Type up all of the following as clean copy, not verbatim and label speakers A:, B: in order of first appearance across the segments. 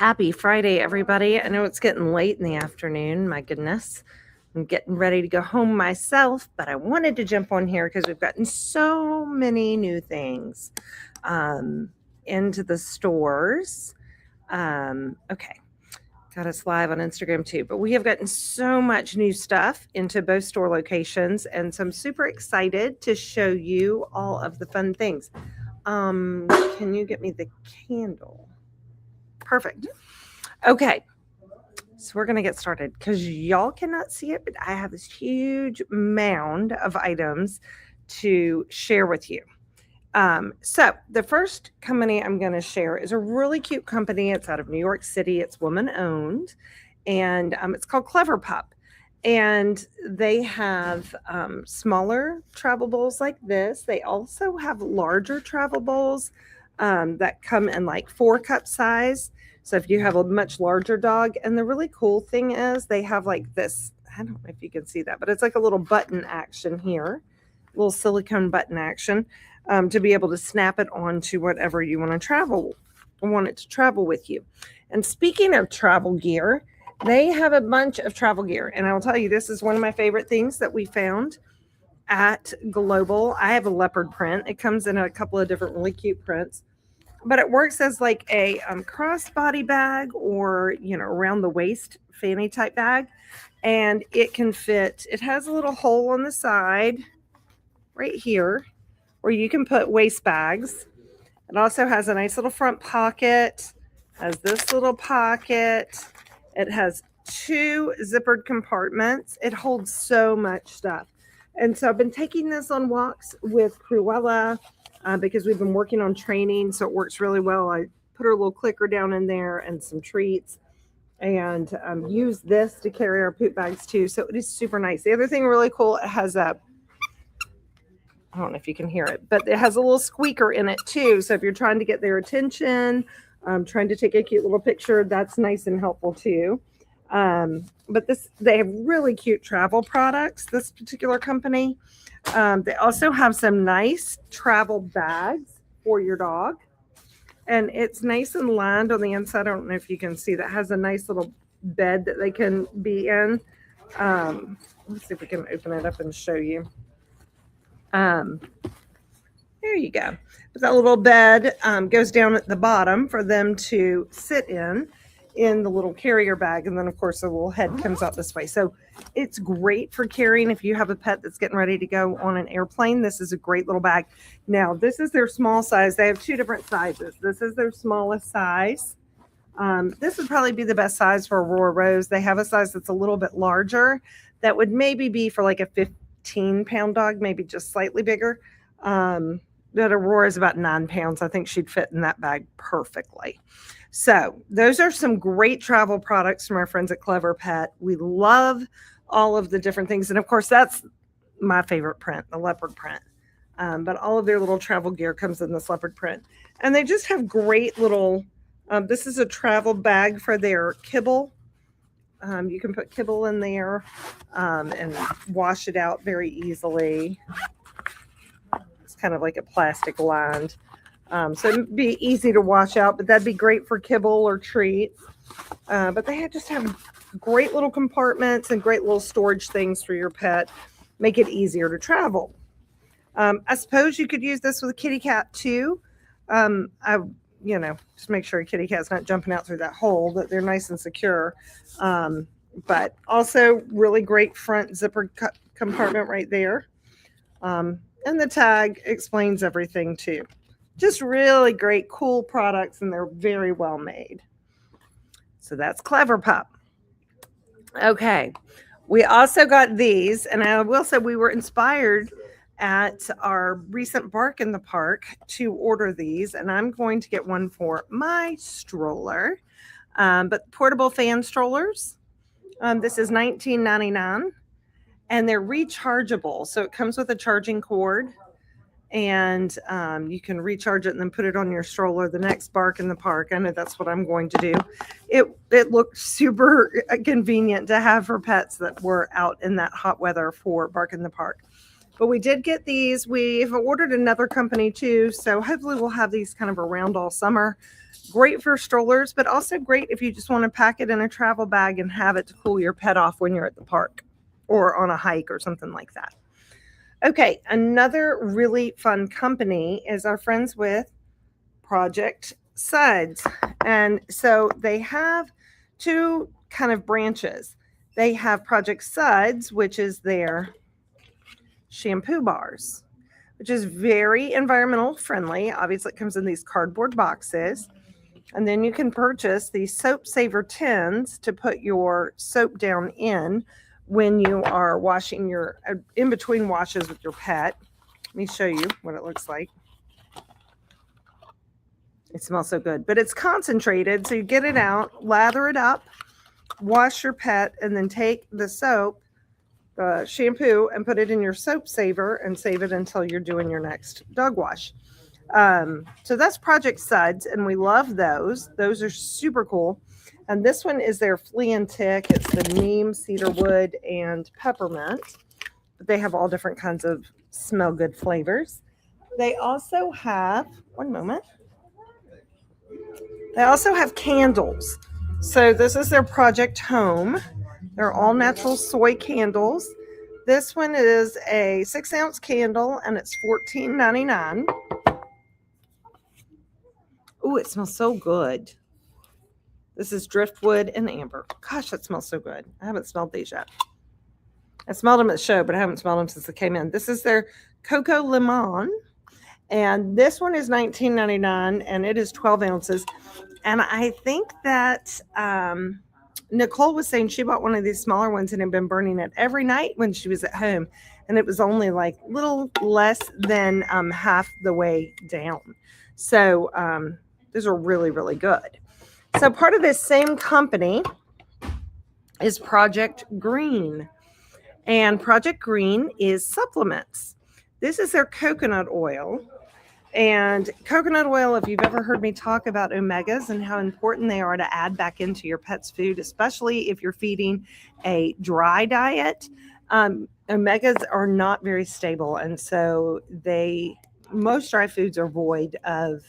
A: Happy Friday, everybody. I know it's getting late in the afternoon. My goodness. I'm getting ready to go home myself, but I wanted to jump on here because we've gotten so many new things into the stores. Okay. Got us live on Instagram too, but we have gotten so much new stuff into both store locations, and so I'm super excited to show you all of the fun things. Can you get me the candle? Perfect. Okay. So we're going to get started because y'all cannot see it, but I have this huge mound of items to share with you. So the first company I'm going to share is a really cute company. It's out of New York City. It's woman owned, and it's called Clever Pup. And they have smaller travel bowls like this. They also have larger travel bowls that come in like 4-cup size. So if you have a much larger dog, and the really cool thing is they have like this, I don't know if you can see that, but it's like a little button action here, little silicone button action to be able to snap it onto whatever you want it to travel with you. And speaking of travel gear, they have a bunch of travel gear. And I'll tell you, this is one of my favorite things that we found at Global. I have a leopard print. It comes in a couple of different really cute prints. But it works as like a crossbody bag or, around the waist fanny type bag. And it can fit, it has a little hole on the side right here where you can put waist bags. It also has a nice little front pocket, has this little pocket. It has 2 zippered compartments. It holds so much stuff. And so I've been taking this on walks with Cruella, because we've been working on training, so it works really well. I put her little clicker down in there and some treats, and use this to carry our poop bags too. So it is super nice. The other thing really cool, it has I don't know if you can hear it, but it has a little squeaker in it too. So if you're trying to get their attention, trying to take a cute little picture, that's nice and helpful too. But they have really cute travel products, this particular company. They also have some nice travel bags for your dog, and it's nice and lined on the inside. I don't know if you can see that has a nice little bed that they can be in. Let's see if we can open it up and show you. There you go. But that little bed goes down at the bottom for them to sit in the little carrier bag, and then of course the little head comes out this way. So it's great for carrying if you have a pet that's getting ready to go on an airplane. This is a great little bag. Now this is their small size. They have 2 different sizes. This is their smallest size. This would probably be the best size for Aurora Rose. They have a size that's a little bit larger that would maybe be for like a 15-pound dog, maybe just slightly bigger. But Aurora is about 9 pounds. I think she'd fit in that bag perfectly. So those are some great travel products from our friends at Clever Pet. We love all of the different things. And of course, that's my favorite print, the leopard print. But all of their little travel gear comes in this leopard print. And they just have great little, this is a travel bag for their kibble. You can put kibble in there and wash it out very easily. It's kind of like a plastic lined. So it'd be easy to wash out, but that'd be great for kibble or treats. But they just have great little compartments and great little storage things for your pet. Make it easier to travel. I suppose you could use this with a kitty cat too. Just make sure a kitty cat's not jumping out through that hole, that they're nice and secure. But also really great front zipper compartment right there. And the tag explains everything too. Just really great, cool products, and they're very well made. So that's Clever Pup. Okay. We also got these, and I will say we were inspired at our recent Bark in the Park to order these, and I'm going to get one for my stroller. But portable fan strollers. This is $19.99, and they're rechargeable. So it comes with a charging cord. And you can recharge it and then put it on your stroller the next Bark in the Park. I know that's what I'm going to do. It looked super convenient to have for pets that were out in that hot weather for Bark in the Park. But we did get these. We've ordered another company too, so hopefully we'll have these kind of around all summer. Great for strollers, but also great if you just want to pack it in a travel bag and have it to cool your pet off when you're at the park or on a hike or something like that. Okay, another really fun company is our friends with Project Suds. And so they have two kind of branches. They have Project Suds, which is their shampoo bars, which is very environmental friendly. Obviously, it comes in these cardboard boxes. And then you can purchase these soap saver tins to put your soap down in when you are washing your, in between washes with your pet. Let me show you what it looks like. It smells so good, but it's concentrated. So you get it out, lather it up, wash your pet, and then take the soap, the shampoo, and put it in your soap saver and save it until you're doing your next dog wash. So that's Project Suds, and we love those. Those are super cool. And this one is their flea and tick. It's the neem, cedarwood, and peppermint. But they have all different kinds of smell good flavors. They also have, one moment. They also have candles. So this is their Project Home. They're all natural soy candles. This one is a 6-ounce candle, and it's $14.99. Oh, it smells so good. This is driftwood and amber. Gosh, that smells so good. I haven't smelled these yet. I smelled them at the show, but I haven't smelled them since they came in. This is their Coco Limon. And this one is $19.99, and it is 12 ounces. And I think that Nicole was saying she bought one of these smaller ones and had been burning it every night when she was at home. And it was only like little less than half the way down. So those are really, really good. So part of this same company is Project Green. And Project Green is supplements. This is their coconut oil. And coconut oil, if you've ever heard me talk about omegas and how important they are to add back into your pet's food, especially if you're feeding a dry diet, omegas are not very stable. And so most dry foods are void of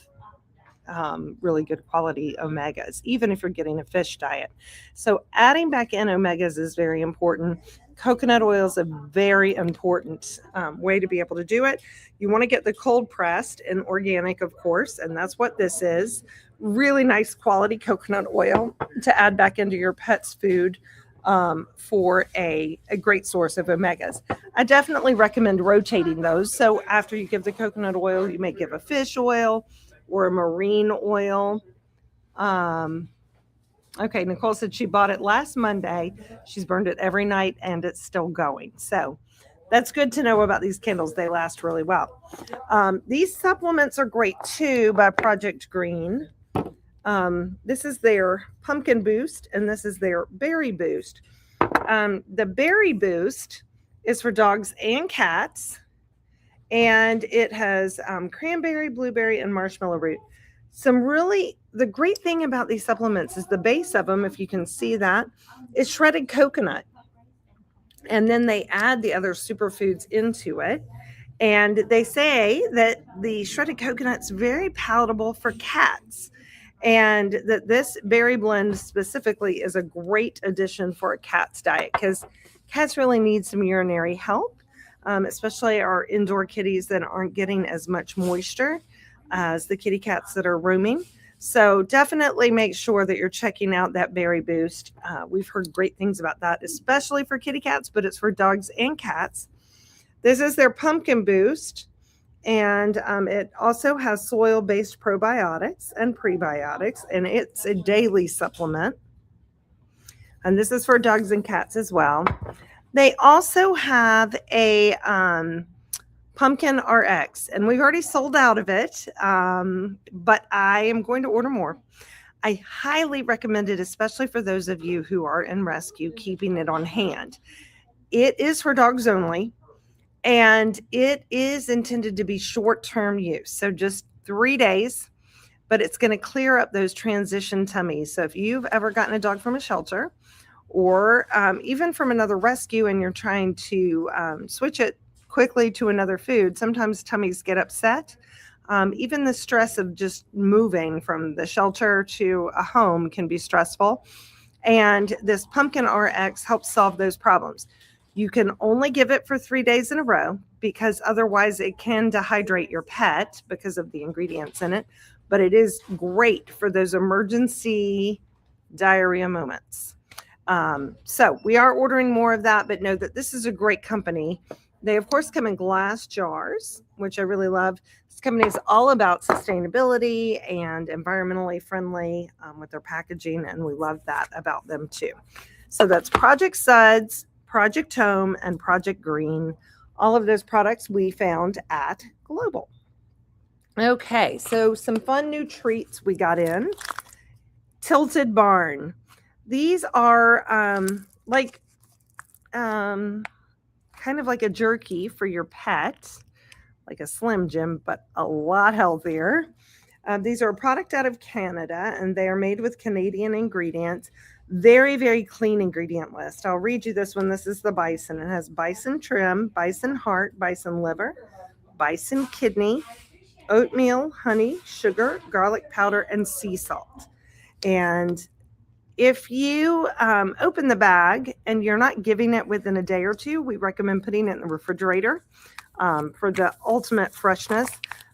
A: really good quality omegas, even if you're getting a fish diet. So adding back in omegas is very important. Coconut oil is a very important way to be able to do it. You want to get the cold pressed and organic, of course, and that's what this is. Really nice quality coconut oil to add back into your pet's food for a great source of omegas. I definitely recommend rotating those. So after you give the coconut oil, you may give a fish oil or a marine oil. Okay, Nicole said she bought it last Monday. She's burned it every night and it's still going. So that's good to know about these candles. They last really well. These supplements are great too by Project Green. This is their Pumpkin Boost and this is their Berry Boost. The Berry Boost is for dogs and cats. And it has cranberry, blueberry, and marshmallow root. The great thing about these supplements is the base of them, if you can see that, is shredded coconut. And then they add the other superfoods into it. And they say that the shredded coconut's very palatable for cats. And that this berry blend specifically is a great addition for a cat's diet because cats really need some urinary help. Especially our indoor kitties that aren't getting as much moisture as the kitty cats that are roaming. So definitely make sure that you're checking out that Berry Boost. We've heard great things about that, especially for kitty cats, but it's for dogs and cats. This is their Pumpkin Boost, and it also has soil-based probiotics and prebiotics, and it's a daily supplement. And this is for dogs and cats as well. They also have a Pumpkin RX, and we've already sold out of it, but I am going to order more. I highly recommend it, especially for those of you who are in rescue, keeping it on hand. It is for dogs only, and it is intended to be short-term use, so just 3 days, but it's going to clear up those transition tummies. So if you've ever gotten a dog from a shelter, or even from another rescue and you're trying to switch it quickly to another food, sometimes tummies get upset. Even the stress of just moving from the shelter to a home can be stressful. And this Pumpkin RX helps solve those problems. You can only give it for 3 days in a row because otherwise it can dehydrate your pet because of the ingredients in it. But it is great for those emergency diarrhea moments. So we are ordering more of that, but know that this is a great company. They, of course, come in glass jars, which I really love. This company is all about sustainability and environmentally friendly with their packaging, and we love that about them too. So that's Project Suds, Project Home, and Project Green. All of those products we found at Global. Okay, so some fun new treats we got in. Tilted Barn. These are kind of like a jerky for your pet, like a Slim Jim, but a lot healthier. These are a product out of Canada, and they are made with Canadian ingredients. Very, very clean ingredient list. I'll read you this one. This is the bison. It has bison trim, bison heart, bison liver, bison kidney, oatmeal, honey, sugar, garlic powder, and sea salt. And if you open the bag and you're not giving it within a day or two, we recommend putting it in the refrigerator for the ultimate freshness.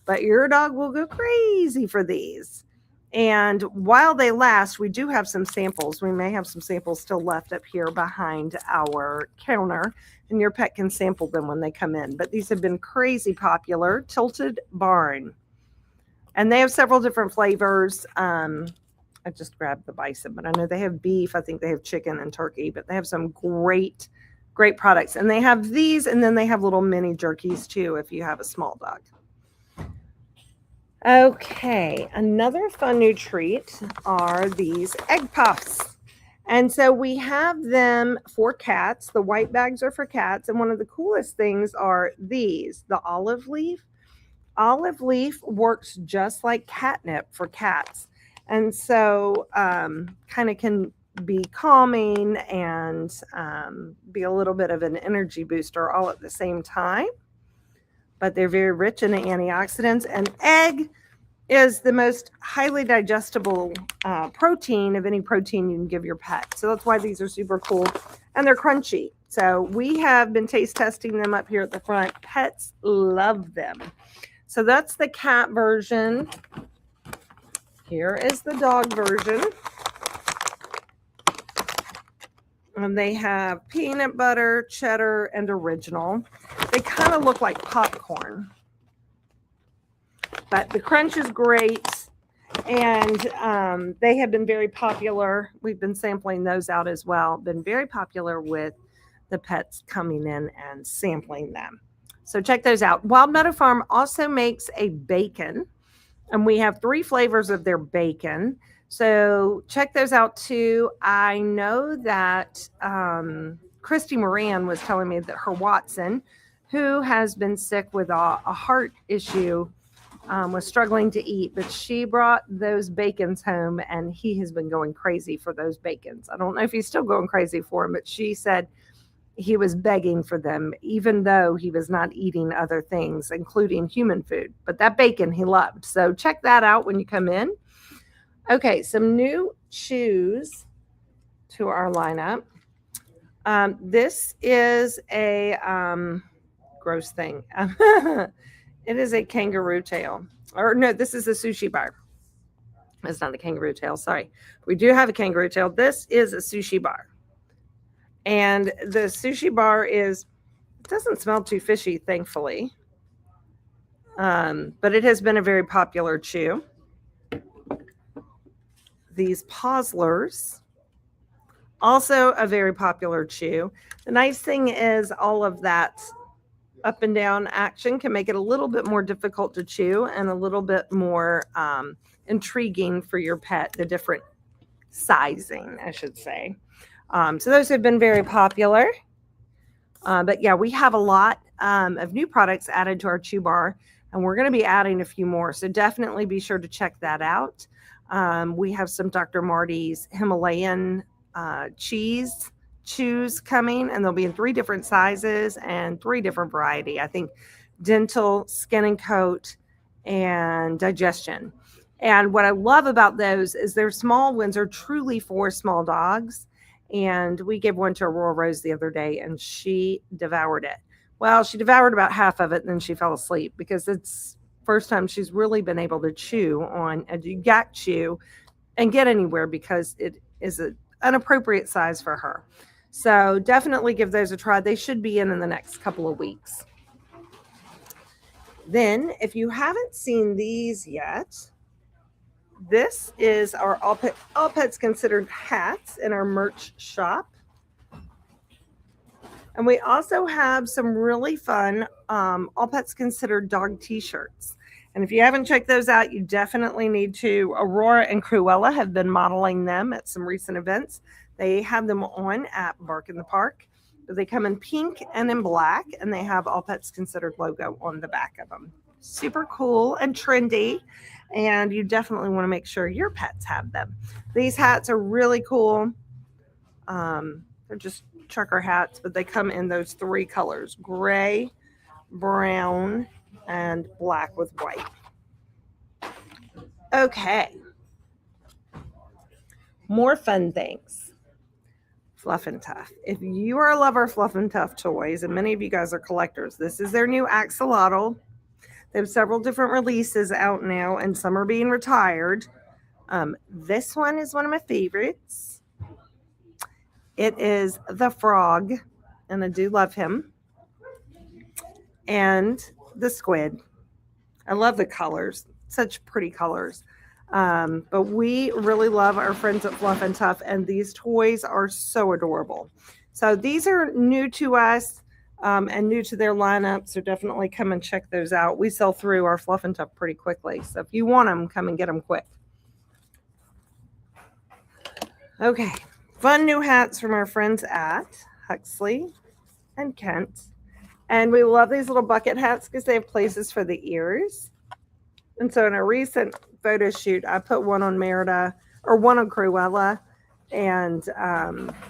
A: But your dog will go crazy for these. And while they last, we do have some samples. We may have some samples still left up here behind our counter, and your pet can sample them when they come in. But these have been crazy popular. Tilted Barn. And they have several different flavors. I just grabbed the bison, but I know they have beef. I think they have chicken and turkey, but they have some great products. And they have these, and then they have little mini jerkies too if you have a small dog. Okay, another fun new treat are these egg puffs. And so we have them for cats. The white bags are for cats. And one of the coolest things are these, the olive leaf. Olive leaf works just like catnip for cats. And so kind of can be calming and be a little bit of an energy booster all at the same time. But they're very rich in antioxidants. And egg is the most highly digestible protein of any protein you can give your pet. So that's why these are super cool. And they're crunchy. So we have been taste testing them up here at the front. Pets love them. So that's the cat version. Here is the dog version. And they have peanut butter, cheddar, and original. They kind of look like popcorn. But the crunch is great. And they have been very popular. We've been sampling those out as well. Been very popular with the pets coming in and sampling them. So check those out. Wild Meadow Farm also makes a bacon. And we have 3 flavors of their bacon. So check those out too. I know that Christy Moran was telling me that her Watson, who has been sick with a heart issue, was struggling to eat, but she brought those bacons home and he has been going crazy for those bacons. I don't know if he's still going crazy for them, but she said he was begging for them, even though he was not eating other things, including human food. But that bacon he loved. So check that out when you come in. Okay, some new chews to our lineup. This is a gross thing. It is a kangaroo tail. Or no, this is a sushi bar. It's not a kangaroo tail, sorry. We do have a kangaroo tail. This is a sushi bar. And the sushi bar it doesn't smell too fishy, thankfully. But it has been a very popular chew. These Poslers, also a very popular chew. The nice thing is all of that up and down action can make it a little bit more difficult to chew and a little bit more intriguing for your pet, the different sizing, I should say. So those have been very popular. But yeah, we have a lot of new products added to our chew bar, and we're going to be adding a few more. So definitely be sure to check that out. We have some Dr. Marty's Himalayan chews coming, and they'll be in 3 different sizes and 3 different variety. I think dental, skin and coat, and digestion. And what I love about those is their small ones are truly for small dogs. And we gave one to Aurora Rose the other day, and she devoured it. Well, she devoured about half of it, and then she fell asleep because it's first time she's really been able to chew on a yak chew and get anywhere because it is an appropriate size for her. So definitely give those a try. They should be in the next couple of weeks. Then, if you haven't seen these yet, this is our All Pets Considered hats in our merch shop. And we also have some really fun All Pets Considered dog t-shirts. And if you haven't checked those out, you definitely need to. Aurora and Cruella have been modeling them at some recent events. They have them on at Bark in the Park. They come in pink and in black, and they have All Pets Considered logo on the back of them. Super cool and trendy, and you definitely want to make sure your pets have them. These hats are really cool. They're just trucker hats, but they come in those 3 colors: gray, brown, and black with white. Okay. More fun things. Fluff and Tough. If you are a lover of Fluff and Tough toys, and many of you guys are collectors, this is their new axolotl. They have several different releases out now, and some are being retired. This one is one of my favorites. It is the frog, and I do love him. And the squid. I love the colors. Such pretty colors. But we really love our friends at Fluff and Tough, and these toys are so adorable. So these are new to us and new to their lineup, so definitely come and check those out. We sell through our Fluff and Tough pretty quickly, so if you want them, come and get them quick. Okay, fun new hats from our friends at Huxley and Kent. And we love these little bucket hats because they have places for the ears. And so in a recent photo shoot, I put one on Merida, or one on Cruella, and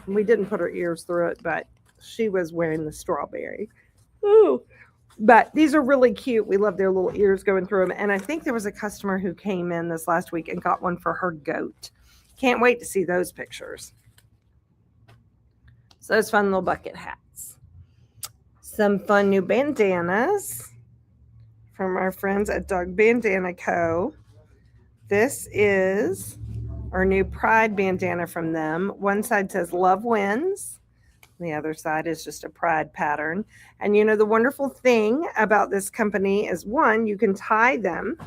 A: we didn't put her ears through it, but she was wearing the strawberry. Ooh. But these are really cute. We love their little ears going through them. And I think there was a customer who came in this last week and got one for her goat. Can't wait to see those pictures. So those fun little bucket hats. Some fun new bandanas from our friends at Dog Bandana Co. This is our new Pride bandana from them. One side says Love Wins. The other side is just a Pride pattern. And you know, the wonderful thing about this company is, one, you can tie them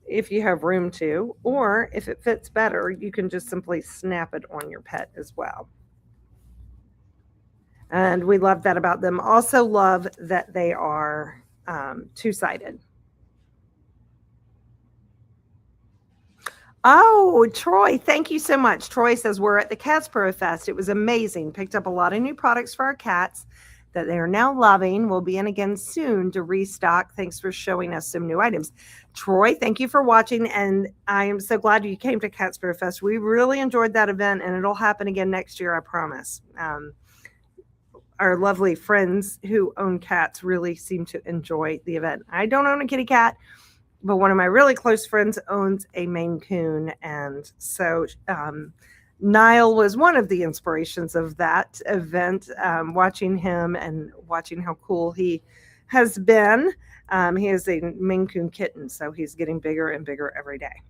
A: if you have room to, or if it fits better, you can just simply snap it on your pet as well. And we love that about them. Also love that they are two-sided. Oh, Troy, thank you so much. Troy says, we're at the Catspro Fest. It was amazing. Picked up a lot of new products for our cats that they are now loving. We'll be in again soon to restock. Thanks for showing us some new items. Troy, thank you for watching. And I am so glad you came to Catspro Fest. We really enjoyed that event, and it'll happen again next year, I promise. Our lovely friends who own cats really seem to enjoy the event. I don't own a kitty cat, but one of my really close friends owns a Maine Coon. And so Niall was one of the inspirations of that event, watching him and watching how cool he has been. He is a Maine Coon kitten, so he's getting bigger and bigger every day.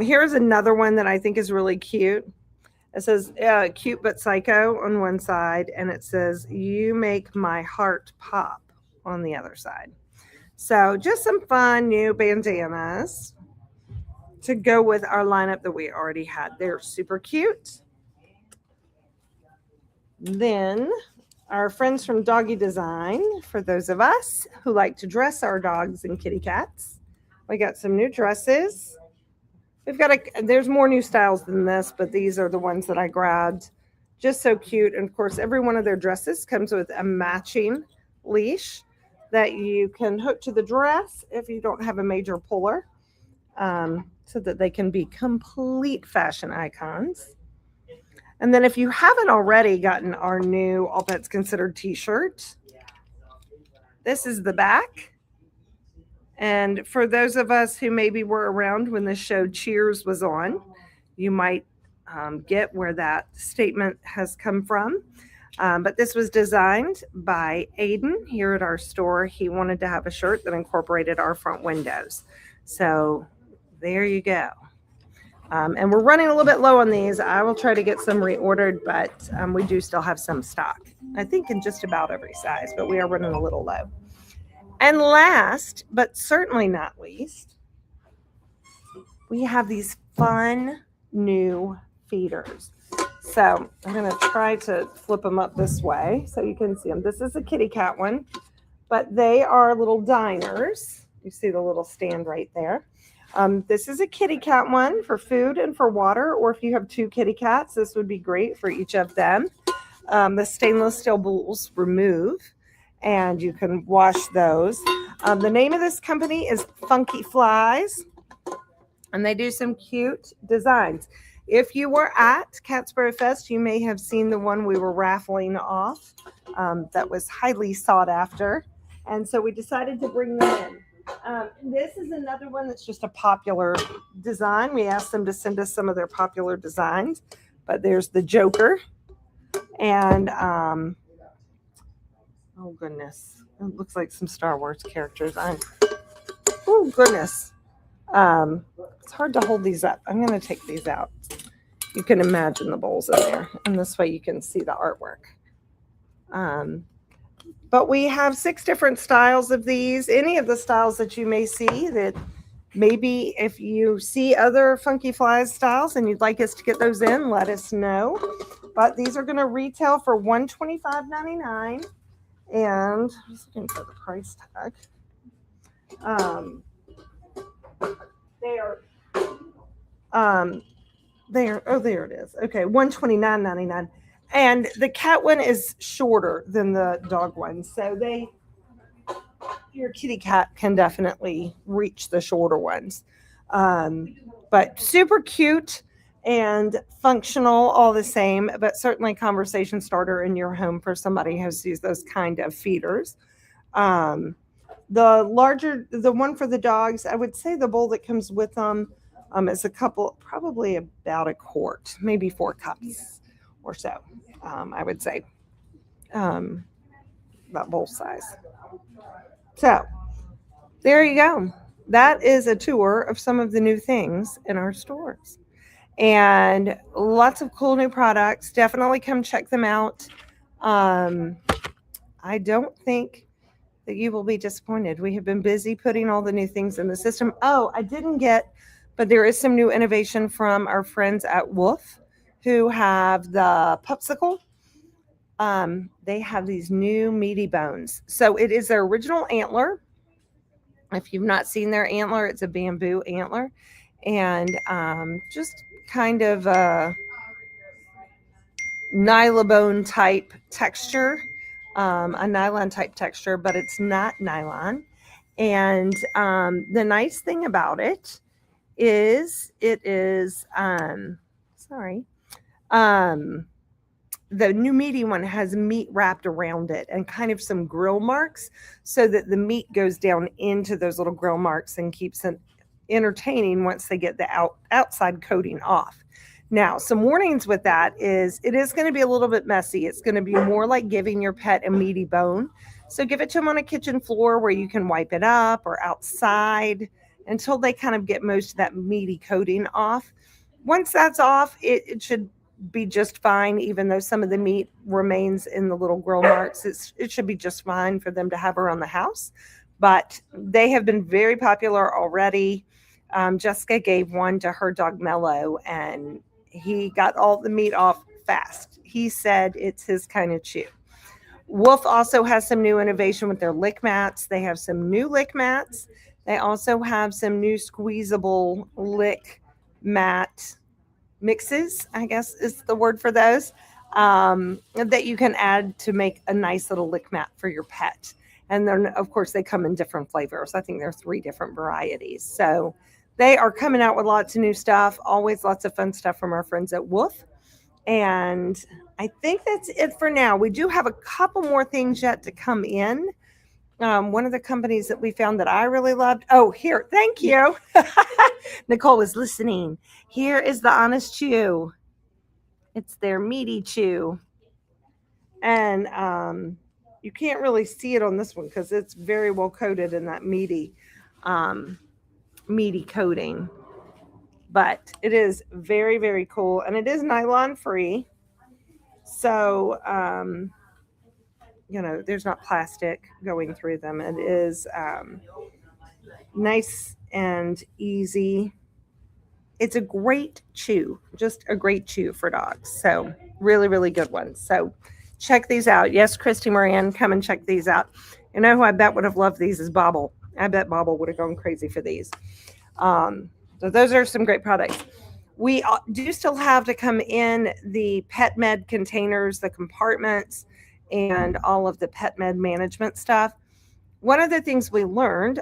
A: Here's another one that I think is really cute. It says cute but psycho on one side, and it says you make my heart pop on the other side. So just some fun new bandanas to go with our lineup that we already had. They're super cute. Then our friends from Doggy Design, for those of us who like to dress our dogs and kitty cats, we got some new dresses. We've got there's more new styles than this, but these are the ones that I grabbed. Just so cute. And of course, every one of their dresses comes with a matching leash that you can hook to the dress if you don't have a major puller, so that they can be complete fashion icons. And then if you haven't already gotten our new All Pets Considered t-shirt, This is the back. And for those of us who maybe were around when the show Cheers was on, you might get where that statement has come from. But this was designed by Aiden here at our store. He wanted to have a shirt that incorporated our front windows. So there you go. And we're running a little bit low on these. I will try to get some reordered, but we do still have some stock. I think in just about every size, but we are running a little low. And last, but certainly not least, we have these fun new feeders. So I'm going to try to flip them up this way so you can see them. This is a kitty cat one, but they are little diners. You see the little stand right there. This is a kitty cat one for food and for water, or if you have 2 kitty cats, this would be great for each of them. The stainless steel bowls remove, and you can wash those. The name of this company is Funky Flies, and they do some cute designs. If you were at Catsboro Fest, you may have seen the one we were raffling off that was highly sought after, and so we decided to bring them in. This is another one that's just a popular design. We asked them to send us some of their popular designs, but there's the Joker, and oh goodness, it looks like some Star Wars characters. Oh goodness, it's hard to hold these up. I'm going to take these out. You can imagine the bowls in there, and this way you can see the artwork. But we have 6 different styles of these. Any of the styles that you may see, that maybe if you see other Funky Flies styles and you'd like us to get those in, let us know. But these are going to retail for $125.99. And I was looking for the price tag. Oh, there it is. Okay, $129.99. And the cat one is shorter than the dog one. So your kitty cat can definitely reach the shorter ones. But super cute and functional all the same, but certainly conversation starter in your home for somebody who sees those kind of feeders. The one for the dogs, I would say the bowl that comes with them is probably about a quart, maybe 4 cups or so. I would say about bowl size. So there you go. That is a tour of some of the new things in our stores, and lots of cool new products. Definitely come check them out. I don't think that you will be disappointed. We have been busy putting all the new things in the system. Oh, I didn't but there is some new innovation from our friends at Wolf, who have the Popsicle. They have these new meaty bones. So it is their original antler. If you've not seen their antler, it's a bamboo antler. And just kind of a nylon type texture, a nylon type texture, but it's not nylon. And the nice thing about it is the new meaty one has meat wrapped around it and kind of some grill marks, so that the meat goes down into those little grill marks and keeps it entertaining once they get the outside coating off. Now, some warnings with that is it is going to be a little bit messy. It's going to be more like giving your pet a meaty bone. So give it to them on a kitchen floor where you can wipe it up, or outside, until they kind of get most of that meaty coating off. Once that's off, it should be just fine, even though some of the meat remains in the little grill marks. It should be just fine for them to have around the house. But they have been very popular already. Jessica gave one to her dog Mello, and he got all the meat off fast. He said it's his kind of chew. Wolf also has some new innovation with their lick mats. They have some new lick mats. They also have some new squeezable lick mat mixes, I guess is the word for those, that you can add to make a nice little lick mat for your pet. And then, of course, they come in different flavors. I think there are 3 different varieties. So they are coming out with lots of new stuff, always lots of fun stuff from our friends at Wolf. And I think that's it for now. We do have a couple more things yet to come in. One of the companies that we found that I really loved. Oh, here, thank you. Nicole was listening. Here is the Honest Chew. It's their meaty chew. And you can't really see it on this one because it's very well coated in that um, meaty coating. But it is very, very cool. And it is nylon free. So, there's not plastic going through them. It is nice and easy. It's a great chew, just a great chew for dogs. So really, really good one. So check these out. Yes, Christy Moran, come and check these out. You know who I bet would have loved these is Bobble. I bet Bobble would have gone crazy for these. So those are some great products. We do still have to come in the pet med containers, the compartments, and all of the pet med management stuff. One of the things we learned,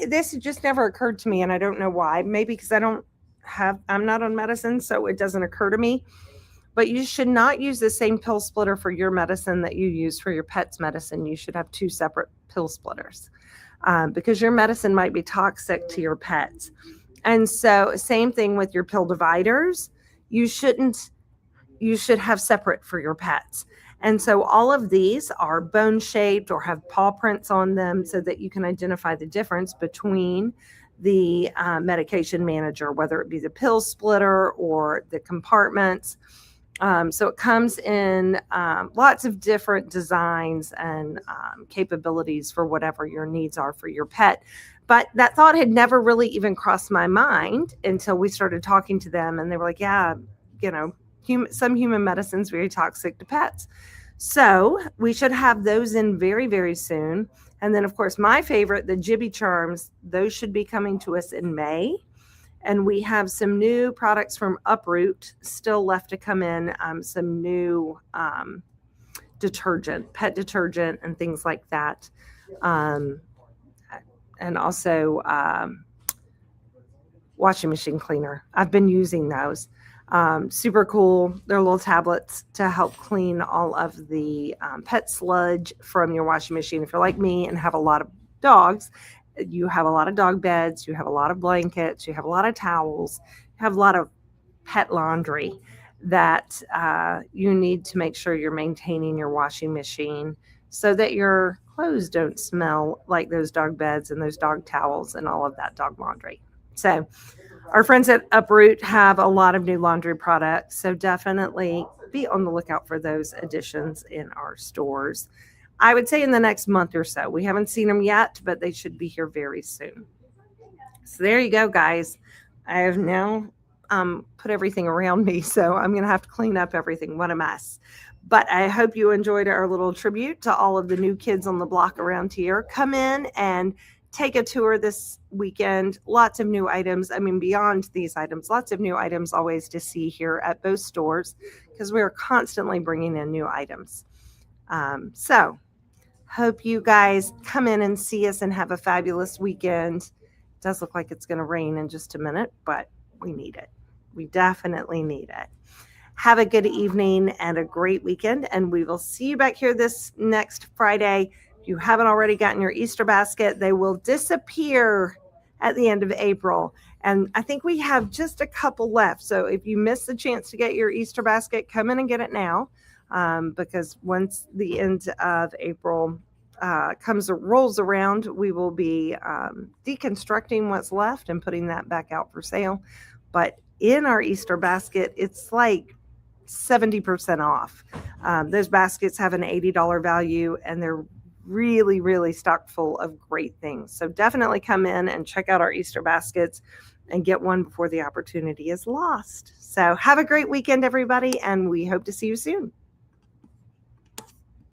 A: this just never occurred to me, and I don't know why. Maybe because I'm not on medicine, so it doesn't occur to me. But you should not use the same pill splitter for your medicine that you use for your pet's medicine. You should have two separate pill splitters because your medicine might be toxic to your pets. And so, same thing with your pill dividers. You should have separate for your pets. And so all of these are bone shaped or have paw prints on them so that you can identify the difference between the medication manager, whether it be the pill splitter or the compartments. So it comes in lots of different designs and capabilities for whatever your needs are for your pet. But that thought had never really even crossed my mind until we started talking to them. And they were like, yeah, some human medicine's very toxic to pets. So we should have those in very, very soon. And then, of course, my favorite, the Jibby Charms, those should be coming to us in May. And we have some new products from Uproot still left to come in, some new detergent, pet detergent, and things like that. And also washing machine cleaner. I've been using those. Super cool. They're little tablets to help clean all of the pet sludge from your washing machine. If you're like me and have a lot of dogs, you have a lot of dog beds, you have a lot of blankets, you have a lot of towels, you have a lot of pet laundry that you need to make sure you're maintaining your washing machine so that your clothes don't smell like those dog beds and those dog towels and all of that dog laundry. So our friends at Uproot have a lot of new laundry products, so definitely be on the lookout for those additions in our stores. I would say in the next month or so. We haven't seen them yet, but they should be here very soon. So there you go, guys. I have now put everything around me, so I'm going to have to clean up everything. What a mess. But I hope you enjoyed our little tribute to all of the new kids on the block around here. Come in and take a tour this weekend. Lots of new items. I mean, beyond these items, lots of new items always to see here at both stores because we are constantly bringing in new items. So hope you guys come in and see us and have a fabulous weekend. It does look like it's going to rain in just a minute, but we need it. We definitely need it. Have a good evening and a great weekend, and we will see you back here this next Friday. If you haven't already gotten your Easter basket, they will disappear at the end of April. And I think we have just a couple left. So if you missed the chance to get your Easter basket, come in and get it now. Because once the end of April rolls around, we will be deconstructing what's left and putting that back out for sale. But in our Easter basket, it's like 70% off. Those baskets have an $80 value, and they're really, really stocked full of great things. So definitely come in and check out our Easter baskets and get one before the opportunity is lost. So have a great weekend, everybody, and we hope to see you soon.